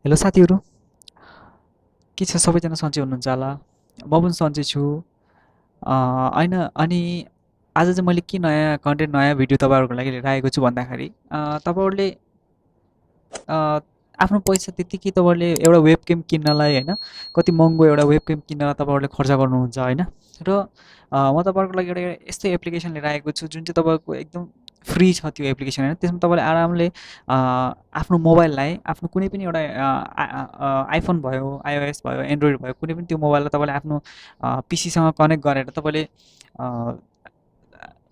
Hello साथीहरू, के छ सबैजना सन्चै हुनुहुन्छ होला? म पनि सन्चै छु। होइन अनि आज चाहिँ मैले के नयाँ कन्टेन्ट नयाँ भिडियो तपाईँहरूको लागि लिएर आएको छु भन्दाखेरि तपाईँहरूले अ, आफ्नो पैसा त्यत्तिकै तपाईँहरूले एउटा वेबक्याम किन्नलाई होइन कति महँगो एउटा वेबक्याम किन्नलाई तपाईँहरूले खर्च गर्नुहुन्छ होइन र म तपाईँहरूको लागि एउटा यस्तै एप्लिकेसन लिएर आएको छु जुन चाहिँ तपाईँको एकदम फ्री छ त्यो एप्लिकेसन होइन त्यसमा तपाईँले आरामले आफ्नो मोबाइललाई आफ्नो कुनै पनि एउटा आइफोन भयो आइओएस भयो एन्ड्रोइड भयो कुनै पनि त्यो मोबाइललाई तपाईँले आफ्नो पिसीसँग कनेक्ट गरेर तपाईँले अ,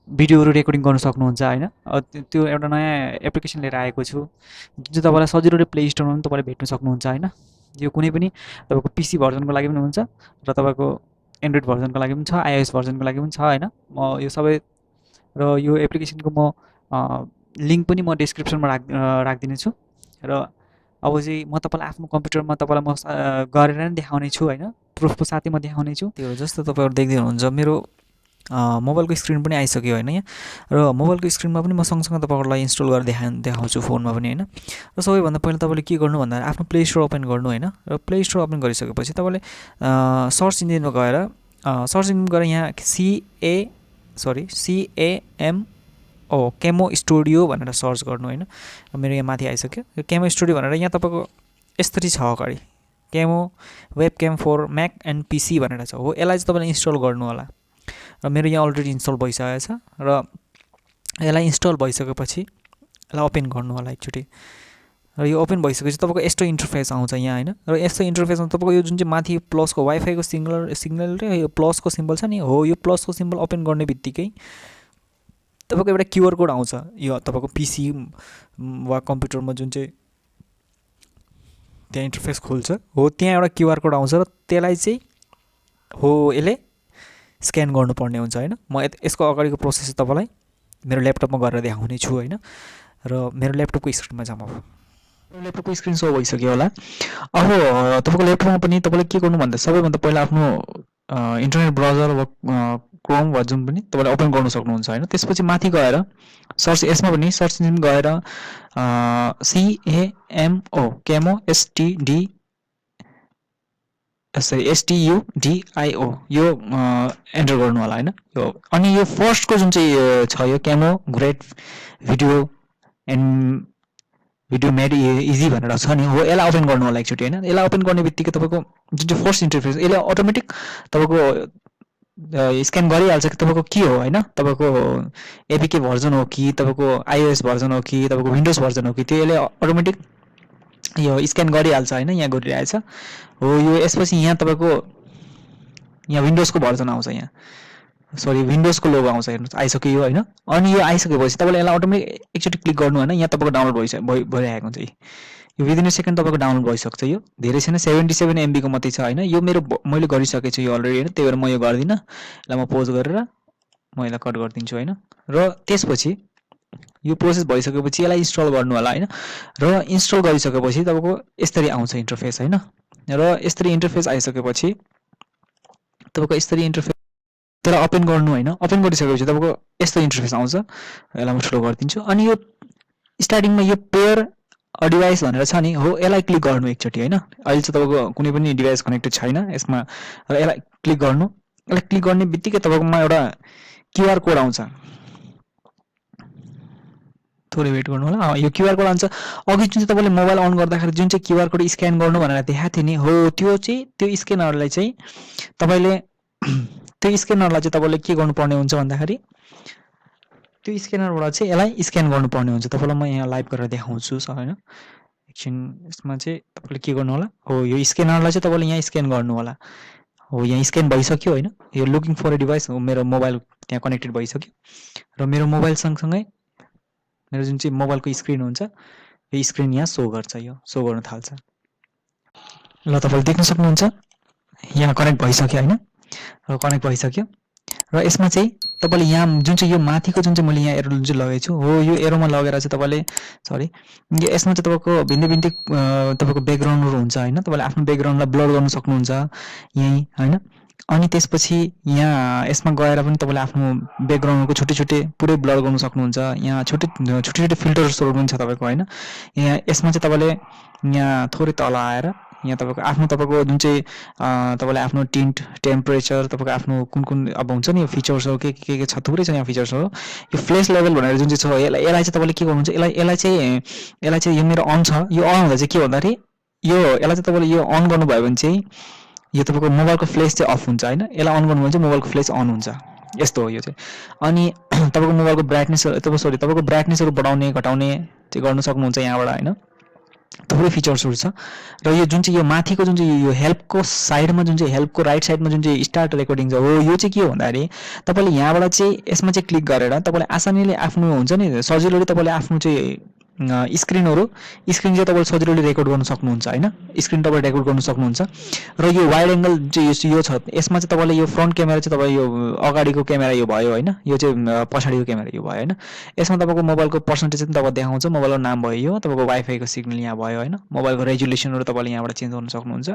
भिडियोहरू रेकर्डिङ गर्नु सक्नुहुन्छ होइन त्यो एउटा नयाँ एप्लिकेसन लिएर आएको छु जुन चाहिँ तपाईँलाई सजिलो प्ले स्टोरमा पनि तपाईँले भेट्न सक्नुहुन्छ होइन यो कुनै पनि तपाईँको पिसी भर्जनको लागि पनि हुन्छ र तपाईँको एन्ड्रोइड भर्जनको लागि पनि छ आइओएस भर्जनको लागि पनि छ होइन म यो सबै र यो एप्लिकेसनको म लिङ्क पनि म डिस्क्रिप्सनमा राखिदिनेछु र अब चाहिँ म तपाईँलाई आफ्नो कम्प्युटरमा तपाईँलाई म गरेर नै देखाउने छु होइन प्रुफको साथै म देखाउने छु त्यो जस्तो तपाईँहरू देख्दै हुनुहुन्छ मेरो मोबाइलको स्क्रिन पनि आइसक्यो होइन यहाँ र मोबाइलको स्क्रिनमा पनि म सँगसँगै तपाईँहरूलाई इन्स्टल गरेर देखाउँछु फोनमा पनि होइन र सबैभन्दा पहिला तपाईँले के गर्नु भन्दा आफ्नो प्ले स्टोर ओपन गर्नु होइन र प्ले स्टोर ओपन गरिसकेपछि तपाईँले सर्च इन्जिनमा गएर यहाँ केमो स्टुडियो भनेर सर्च गर्नु होइन मेरो यहाँ माथि आइसक्यो यो केमो स्टुडियो भनेर यहाँ तपाईँको यसरी छ अगाडि केमो वेबक्याम फर म्याक एन्ड पिसी भनेर छ हो यसलाई चाहिँ तपाईँले इन्स्टल गर्नु होला र मेरो यहाँ अलरेडी इन्स्टल भइसकेको छ र यसलाई इन्स्टल भइसकेपछि यसलाई ओपन गर्नु होला एकचोटि र यो ओपन भइसकेपछि तपाईँको यस्तो इन्टरफेस आउँछ यहाँ होइन र यस्तो इन्टरफेसमा तपाईँको यो जुन चाहिँ माथि प्लसको वाइफाईको सिग्नल र यो प्लसको सिम्बल छ नि हो यो प्लसको सिम्बल ओपन गर्ने बित्तिकै तपाईँको एउटा क्युआर कोड आउँछ यो तपाईँको पिसी वा कम्प्युटरमा जुन चाहिँ त्यहाँ इन्टरफेस खोल्छ हो त्यहाँ एउटा क्युआर कोड आउँछ र त्यसलाई चाहिँ हो यसले स्क्यान गर्नुपर्ने हुन्छ होइन म यसको अगाडिको प्रोसेस तपाईँलाई मेरो ल्यापटपमा गरेर देखाउने छु होइन र मेरो ल्यापटपको स्क्रिनमा जाउँ अब ल्यापटपको स्क्रिन सो भइसक्यो होला अब तपाईँको ल्यापटपमा पनि तपाईँले के गर्नु भन्दा सबैभन्दा पहिला आफ्नो इन्टरनेट ब्राउजर वा क्रोम वा जुन पनि तपाईँले ओपन गर्नु सक्नुहुन्छ होइन त्यसपछि माथि गएर सर्च यसमा पनि सर्च इन्जिन गएर केमो एसटियुडिआइओ यो एन्टर गर्नु होला होइन यो अनि यो फर्स्टको जुन चाहिँ छ यो chemo great video made easy भनेर छ नि हो यसलाई ओपन गर्नु होला एकचोटि होइन यसलाई ओपन गर्ने बित्तिकै तपाईँको जुन चाहिँ फर्स्ट इन्टरफेस यसले अटोमेटिक तपाईँको स्क्यान गरिहाल्छ कि तपाईँको के हो होइन तपाईँको एपिके भर्जन हो कि तपाईँको आइओएस भर्जन हो कि तपाईँको विन्डोज भर्जन हो कि त्यो यसले अटोमेटिक यो स्क्यान गरिहाल्छ होइन यहाँ गरिरहेछ हो यो यसपछि यहाँ तपाईँको यहाँ विन्डोजको भर्जन आउँछ यहाँ सरी विन्डोजको लोगो आउँछ हेर्नुहोस् आइसक्यो यो होइन अनि यो आइसकेपछि तपाईँले यसलाई अटोमेटिक एकचोटि क्लिक गर्नु होइन यहाँ तपाईँको डाउनलोड भइरहेको हुन्छ यो विदिन अ सेकेन्ड तपाईँको डाउनलोड भइसक्छ यो धेरै छैन 77 MB को मात्रै छ होइन यो मैले गरिसकेको छु यो अलरेडी होइन त्यही भएर म यो गर्दिनँ यसलाई म पोज गरेर म यसलाई कट गरिदिन्छु होइन र त्यसपछि यो प्रोसेस भइसकेपछि यसलाई इन्स्टल गर्नु होला होइन र इन्स्टल गरिसकेपछि तपाईँको यसरी आउँछ इन्टरफेस होइन र यसरी इन्टरफेस आइसकेपछि तपाईँको यसरी इन्टरफेस त्यसलाई ओपन गर्नु होइन ओपन गरिसकेपछि तपाईँको यस्तो इन्टरफेस आउँछ यसलाई म ठुलो गरिदिन्छु अनि यो स्टार्टिङमा यो पेयर डिभाइस भनेर छ नि हो यसलाई क्लिक गर्नु एकचोटि होइन अहिले चाहिँ तपाईँको कुनै पनि डिभाइस कनेक्टेड छैन यसमा र यसलाई क्लिक गर्नु यसलाई क्लिक गर्ने बित्तिकै तपाईँकोमा एउटा क्युआर कोड आउँछ थोरै वेट गर्नु होला यो क्युआर कोड आउँछ अघि जुन चाहिँ तपाईँले मोबाइल अन गर्दाखेरि जुन चाहिँ क्युआर कोड स्क्यान गर्नु भनेर देखाएको थियो नि हो त्यो स्क्यानरलाई चाहिँ तपाईँले त्यो स्क्यानरलाई चाहिँ तपाईँले के गर्नुपर्ने हुन्छ भन्दाखेरि त्यो स्क्यानरबाट चाहिँ यसलाई स्क्यान गर्नुपर्ने हुन्छ तपाईँलाई म यहाँ लाइभ गरेर देखाउँछु होइन एकछिन यसमा चाहिँ तपाईँले के गर्नु होला हो यो स्क्यानरलाई चाहिँ तपाईँले यहाँ स्क्यान गर्नु होला हो यहाँ स्क्यान भइसक्यो होइन यो लुकिङ फर ए डिभाइस हो मेरो मोबाइल त्यहाँ कनेक्टेड भइसक्यो र मेरो मोबाइल सँगसँगै मेरो जुन चाहिँ मोबाइलको स्क्रिन हुन्छ यो स्क्रिन यहाँ सो गर्छ यो सो गर्न थाल्छ ल तपाईँले देख्न सक्नुहुन्छ यहाँ कनेक्ट भइसक्यो होइन र कनेक्ट भइसक्यो र यसमा चाहिँ तपाईँले यहाँ जुन चाहिँ यो माथिको जुन चाहिँ मैले यहाँ एरो जुन चाहिँ लगाएको छु हो यो एरोमा लगेर चाहिँ तपाईँले सरी यसमा चाहिँ तपाईँको भिन्दै तपाईँको ब्याकग्राउन्डहरू हुन्छ होइन तपाईँले आफ्नो ब्याकग्राउन्डलाई ब्लर गर्न सक्नुहुन्छ यहीँ होइन अनि त्यसपछि यहाँ यसमा गएर पनि तपाईँले आफ्नो ब्याकग्राउन्डको छुट्टै पुरै ब्लर गर्नु सक्नुहुन्छ। यहाँ छुट्टै फिल्टर्सहरू पनि छ तपाईँको होइन। यहाँ यसमा चाहिँ तपाईँले यहाँ थोरै तल आएर यहाँ तपाईँको जुन चाहिँ तपाईँले आफ्नो टिन्ट टेम्परेचर तपाईँको आफ्नो कुन अब हुन्छ नि फिचर्सहरू के छ, थुप्रै छ यहाँ फिचर्सहरू। यो फ्लेस लेभल भनेर जुन चाहिँ छ यसलाई चाहिँ तपाईँले के गर्नुहुन्छ, यसलाई चाहिँ यो मेरो अन छ। यो अन हुँदा चाहिँ के भन्दाखेरि यसलाई चाहिँ तपाईँले यो अन गर्नुभयो भने चाहिँ यो तपाईँको मोबाइलको फ्लेस चाहिँ अफ हुन्छ होइन। यसलाई अन गर्नुभयो भने चाहिँ मोबाइलको फ्लेस अन हुन्छ, यस्तो हो यो चाहिँ। अनि तपाईँको मोबाइलको तपाईँको ब्राइटनेसहरू बढाउने घटाउने चाहिँ गर्न सक्नुहुन्छ यहाँबाट होइन। थुप्रै फिचर्सहरू छ। र यो जुन चाहिँ यो माथिको जुन चाहिँ यो हेल्पको साइडमा जुन चाहिँ हेल्पको राइट साइडमा जुन चाहिँ स्टार्ट रेकर्डिङ छ हो, यो चाहिँ के हो भन्दाखेरि तपाईँले यहाँबाट चाहिँ यसमा चाहिँ क्लिक गरेर तपाईँले आसानीले आफ्नो हुन्छ नि सजिलोले तपाईँले आफ्नो चाहिँ स्क्रिन चाहिँ तपाईँले सजिलोले रेकर्ड गर्न सक्नुहुन्छ होइन। स्क्रिन तपाईँले रेकर्ड गर्न सक्नुहुन्छ। र यो वाइड एङ्गल चाहिँ यो छ, यसमा चाहिँ तपाईँले यो फ्रन्ट क्यामेरा चाहिँ तपाईँ यो अगाडिको क्यामेरा यो भयो होइन, यो चाहिँ पछाडिको क्यामेरा यो भयो होइन। यसमा तपाईँको मोबाइलको पर्सेन्टेज पनि तपाईँ देखाउँछ, मोबाइलको नाम भयो यो, तपाईँको वाइफाईको सिग्नल यहाँ भयो होइन। मोबाइलको रेजुलेसनहरू तपाईँले यहाँबाट चेन्ज गर्न सक्नुहुन्छ।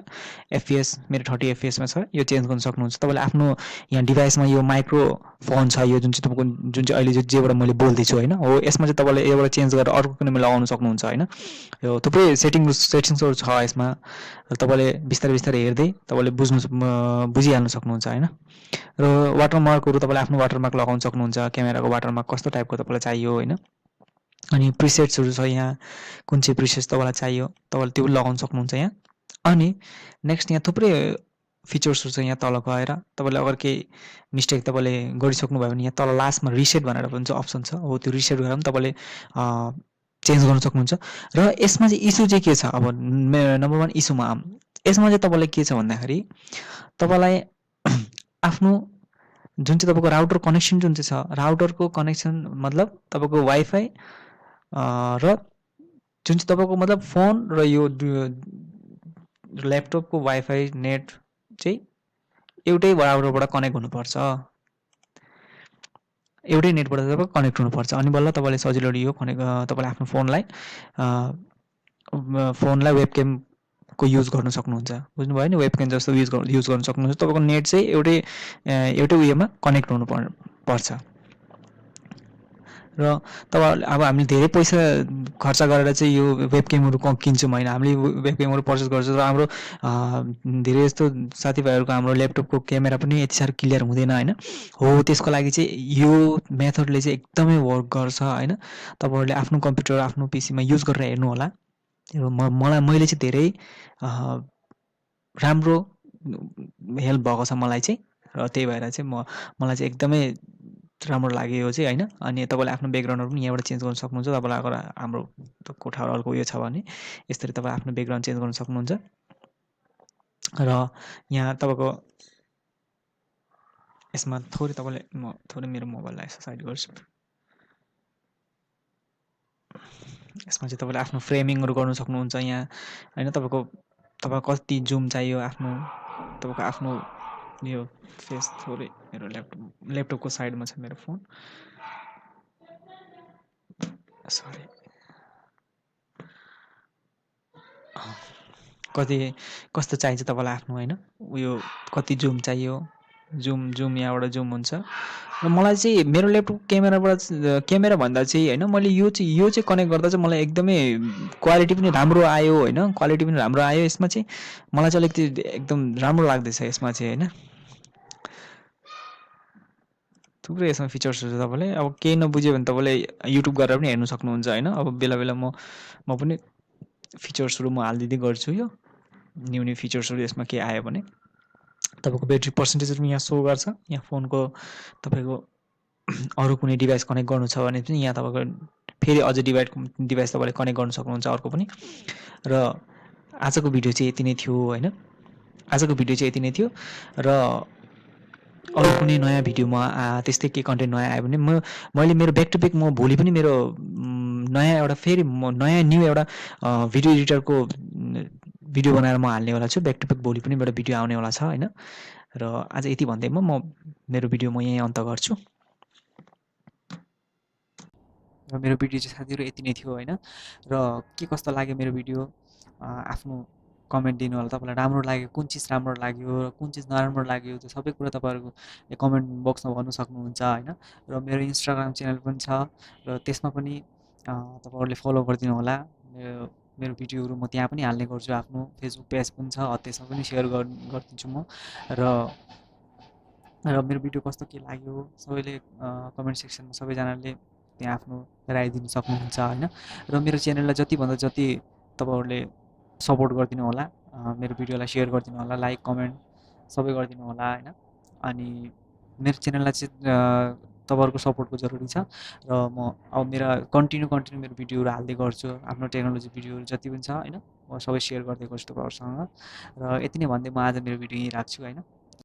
एफपिएस मेरो 30 एफपिएसमा छ, यो चेन्ज गर्न सक्नुहुन्छ। तपाईँले आफ्नो यहाँ डिभाइसमा यो माइक्रोफोन छ, यो जुन चाहिँ तपाईँको जुन चाहिँ अहिले जेबाट मैले बोल्दैछु होइन हो, यसमा चाहिँ तपाईँले यसबाट चेन्ज गरेर अर्को कुनैमा लगाउन सक्नुहुन्छ होइन। यो थुप्रै सेटिङ्सहरू छ यसमा। र तपाईँले बिस्तारै हेर्दै तपाईँले बुझिहाल्नु सक्नुहुन्छ होइन। र वाटरमार्कहरू तपाईँले आफ्नो वाटरमार्क लगाउन सक्नुहुन्छ, क्यामेराको वाटरमार्क कस्तो टाइपको तपाईँलाई चाहियो होइन। अनि प्रिसेट्सहरू छ यहाँ, कुन चाहिँ प्रिसेट्स तपाईँलाई चाहियो तपाईँले त्यो लगाउन सक्नुहुन्छ यहाँ। अनि नेक्स्ट यहाँ थुप्रै फिचर्सहरू छ। यहाँ तल गएर तपाईँले अगर केही मिस्टेक तपाईँले गरिसक्नुभयो भने यहाँ तल लास्टमा रिसेट भनेर पनि चाहिँ अप्सन छ हो, त्यो रिसेट गरेर पनि तपाईँले चेन्ज गर्न सक्नुहुन्छ। र यसमा चाहिँ इस्यु चाहिँ के छ, अब नम्बर 1 इस्युमा यसमा चाहिँ तपाईँलाई के छ भन्दाखेरि तपाईँलाई आफ्नो जुन चाहिँ तपाईँको राउटर कनेक्सन जुन चाहिँ छ, राउटरको कनेक्सन मतलब तपाईँको वाइफाई र जुन चाहिँ तपाईँको मतलब फोन र यो ल्यापटपको वाइफाई नेट चाहिँ एउटै राउटरबाट कनेक्ट हुनुपर्छ, एउटै नेटबाट तपाईँको कनेक्ट हुनुपर्छ। अनि बल्ल तपाईँले सजिलोले यो तपाईँले आफ्नो फोनलाई वेबक्यामको युज गर्न सक्नुहुन्छ, बुझ्नुभयो नि। वेबक्याम जस्तो युज गर्न सक्नुहुन्छ। तपाईँको नेट चाहिँ एउटै उयोमा कनेक्ट हुनु पर्छ। र तपाईँहरूले अब हामीले धेरै पैसा खर्च गरेर चाहिँ यो वेबक्यामहरू किन्छौँ होइन, हामीले वेबक्यामहरू पर्चेस गर्छौँ। र हाम्रो धेरै जस्तो साथीभाइहरूको हाम्रो ल्यापटपको क्यामेरा पनि यति साह्रो क्लियर हुँदैन होइन हो। त्यसको लागि चाहिँ यो मेथडले चाहिँ एकदमै वर्क गर्छ होइन। तपाईँहरूले आफ्नो कम्प्युटर आफ्नो पिसीमा युज गरेर हेर्नु होला। मैले चाहिँ धेरै राम्रो हेल्प भएको छ मलाई चाहिँ। र त्यही भएर चाहिँ मलाई चाहिँ एकदमै राम्रो लाग्यो यो चाहिँ होइन। अनि तपाईँले आफ्नो ब्याकग्राउन्डहरू पनि यहाँबाट चेन्ज गर्न सक्नुहुन्छ। तपाईँलाई अगर हाम्रो कोठाहरू अर्को उयो छ भने यसरी तपाईँ आफ्नो ब्याकग्राउन्ड चेन्ज गर्न सक्नुहुन्छ। र यहाँ तपाईँको यसमा थोरै मेरो मोबाइललाई साइड गर्छु। यसमा चाहिँ तपाईँले आफ्नो फ्रेमिङहरू गर्नु सक्नुहुन्छ यहाँ होइन। तपाईँलाई कति जुम चाहियो आफ्नो, तपाईँको आफ्नो यो फेस थोरै मेरो ल्यापटपको साइडमा छ मेरो फोन, सरी। कस्तो चाहिन्छ तपाईँलाई आफ्नो होइन, उयो कति जुम चाहियो, जुम यहाँबाट जुम हुन्छ। र मलाई चाहिँ मेरो ल्यापटप क्यामेरा भन्दा चाहिँ होइन, मैले यो चाहिँ कनेक्ट गर्दा चाहिँ मलाई एकदमै क्वालिटी पनि राम्रो आयो होइन, यसमा चाहिँ मलाई चाहिँ अलिकति एकदम राम्रो लाग्दैछ यसमा चाहिँ होइन। थुप्रै यसमा फिचर्सहरू छ। तपाईँले अब केही नबुझ्यो भने तपाईँले युट्युब गरेर पनि हेर्नु सक्नुहुन्छ होइन। अब बेला म पनि फिचर्सहरू म हालिदिँदै गर्छु। यो न्यू फिचर्सहरू यसमा के आयो भने तपाईँको ब्याट्री पर्सेन्टेजहरू पनि यहाँ सो गर्छ। यहाँ फोनको तपाईँको अरू कुनै डिभाइस कनेक्ट गर्नु छ भने पनि यहाँ तपाईँको फेरि अझ डिभाइस तपाईँले कनेक्ट गर्न सक्नुहुन्छ अर्को पनि। र आजको भिडियो चाहिँ यति नै थियो होइन, र अरू कुनै नयाँ भिडियोमा त्यस्तै के कन्टेन्ट नयाँ आयो भने मैले मेरो ब्याक टु ब्याक म भोलि पनि मेरो नयाँ न्यू एउटा भिडियो एडिटरको भिडियो बनाएर म हाल्नेवाला छु। ब्याक टु ब्याक भोलि पनि मेरो भिडियो आउनेवाला छ होइन। र आज यति भन्दैमा मेरो भिडियो म यहीँ अन्त गर्छु। र मेरो भिडियो चाहिँ साथीहरू यति नै थियो होइन। र के कस्तो लाग्यो मेरो भिडियो आफ्नो कमेन्ट दिनु होला। तपाईँलाई राम्रो लाग्यो, कुन चिज राम्रो लाग्यो र कुन चिज नराम्रो लाग्यो, त्यो सबै कुरा तपाईँहरूको कमेन्ट बक्समा भन्नु सक्नुहुन्छ होइन। र मेरो इन्स्टाग्राम च्यानल पनि छ र त्यसमा पनि तपाईँहरूले फलो गरिदिनु होला। मेरो मेरो भिडियोहरू म त्यहाँ पनि हाल्ने गर्छु, आफ्नो फेसबुक पेज पनि छ, त्यसमा पनि सेयर गरिदिन्छु म। र मेरो भिडियो कस्तो के लाग्यो सबैले कमेन्ट सेक्सनमा सबैजनाले त्यहाँ आफ्नो राय दिन सक्नुहुन्छ होइन। र मेरो च्यानललाई जतिभन्दा जति तपाईँहरूले सपोर्ट गरिदिनु होला, मेरो भिडियोलाई सेयर गरिदिनु होला, लाइक कमेन्ट सबै गरिदिनु होला होइन। अनि मेरो च्यानललाई चाहिँ तपाईँहरूको सपोर्टको जरुरी छ र म अब कन्टिन्यू मेरो भिडियोहरू हाल्दै गर्छु, आफ्नो टेक्नोलोजी भिडियोहरू जति पनि छ होइन, म सबै सेयर गर्दै गर्छु तपाईँहरूसँग। र यति नै भन्दै म आज मेरो भिडियो यहीँ राख्छु होइन।